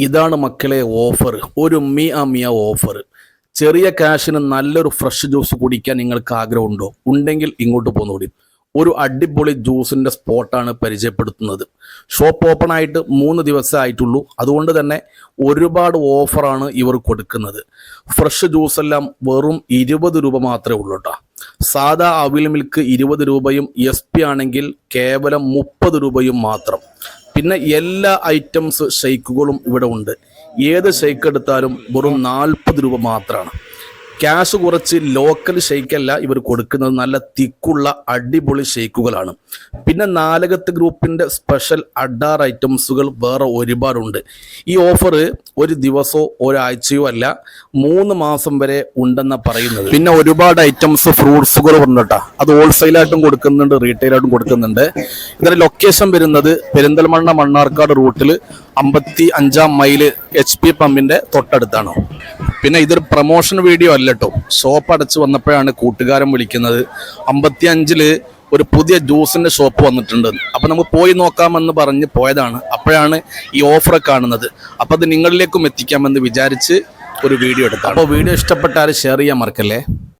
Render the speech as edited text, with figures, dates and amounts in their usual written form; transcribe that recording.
ഇതാണ് മക്കളെ ഓഫർ, ഒരു മിയ ഓഫർ. ചെറിയ ക്യാഷിന് നല്ലൊരു ഫ്രഷ് ജ്യൂസ് കുടിക്കാൻ നിങ്ങൾക്ക് ആഗ്രഹമുണ്ടോ? ഉണ്ടെങ്കിൽ ഇങ്ങോട്ട് പോന്നോളി. ഒരു അടിപൊളി ജ്യൂസിൻ്റെ സ്പോട്ടാണ് പരിചയപ്പെടുത്തുന്നത്. ഷോപ്പ് ഓപ്പൺ ആയിട്ട് 3 ദിവസം ആയിട്ടുള്ളൂ. അതുകൊണ്ട് തന്നെ ഒരുപാട് ഓഫറാണ് ഇവർ കൊടുക്കുന്നത്. ഫ്രഷ് ജ്യൂസ് എല്ലാം വെറും 20 രൂപ മാത്രമേ ഉള്ളൂ കേട്ടോ. സാധാ അവിൽ മിൽക്ക് 20 രൂപയും SP ആണെങ്കിൽ കേവലം 30 രൂപയും മാത്രം. പിന്നെ എല്ലാ ഐറ്റംസ് ഷെയ്ക്കുകളും ഇവിടെ ഉണ്ട്. ഏത് ഷെയ്ക്ക് എടുത്താലും വെറും 40 രൂപ മാത്രമാണ്. ക്യാഷ് കുറച്ച് ലോക്കൽ ഷെയ്ക്കല്ല ഇവർ കൊടുക്കുന്നത്, നല്ല തിക്കുള്ള അടിപൊളി ഷെയ്ക്കുകളാണ്. പിന്നെ നാലകത്ത് ഗ്രൂപ്പിൻ്റെ സ്പെഷ്യൽ അഡാർ ഐറ്റംസുകൾ വേറെ ഒരുപാടുണ്ട്. ഈ ഓഫർ ഒരു ദിവസമോ ഒരാഴ്ചയോ അല്ല, 3 മാസം വരെ ഉണ്ടെന്നാണ് പറയുന്നത്. പിന്നെ ഒരുപാട് ഐറ്റംസ് ഫ്രൂട്ട്സുകൾ ഉണ്ട് കേട്ടോ. അത് ഹോൾസെയിലായിട്ടും കൊടുക്കുന്നുണ്ട്, റീറ്റെയിലായിട്ടും കൊടുക്കുന്നുണ്ട്. ഇതിൻ്റെ ലൊക്കേഷൻ വരുന്നത് പെരിന്തൽമണ്ണ മണ്ണാർക്കാട് റൂട്ടിൽ 55-ാം മൈല് HP പമ്പിൻ്റെ തൊട്ടടുത്താണ്. പിന്നെ ഇതൊരു പ്രൊമോഷൻ വീഡിയോ അല്ല കേട്ടോ. ഷോപ്പ് അടച്ച് വന്നപ്പോഴാണ് കൂട്ടുകാരൻ വിളിക്കുന്നത്. 55-ല് ഒരു പുതിയ ജ്യൂസിൻ്റെ ഷോപ്പ് വന്നിട്ടുണ്ട്, അപ്പോൾ നമുക്ക് പോയി നോക്കാമെന്ന് പറഞ്ഞ് പോയതാണ്. അപ്പോഴാണ് ഈ ഓഫർ കാണുന്നത്. അപ്പോൾ അത് നിങ്ങളിലേക്കും എത്തിക്കാമെന്ന് വിചാരിച്ച് ഒരു വീഡിയോ എടുക്കാം. അപ്പോൾ വീഡിയോ ഇഷ്ടപ്പെട്ടാൽ ഷെയർ ചെയ്യാൻ മറക്കല്ലേ.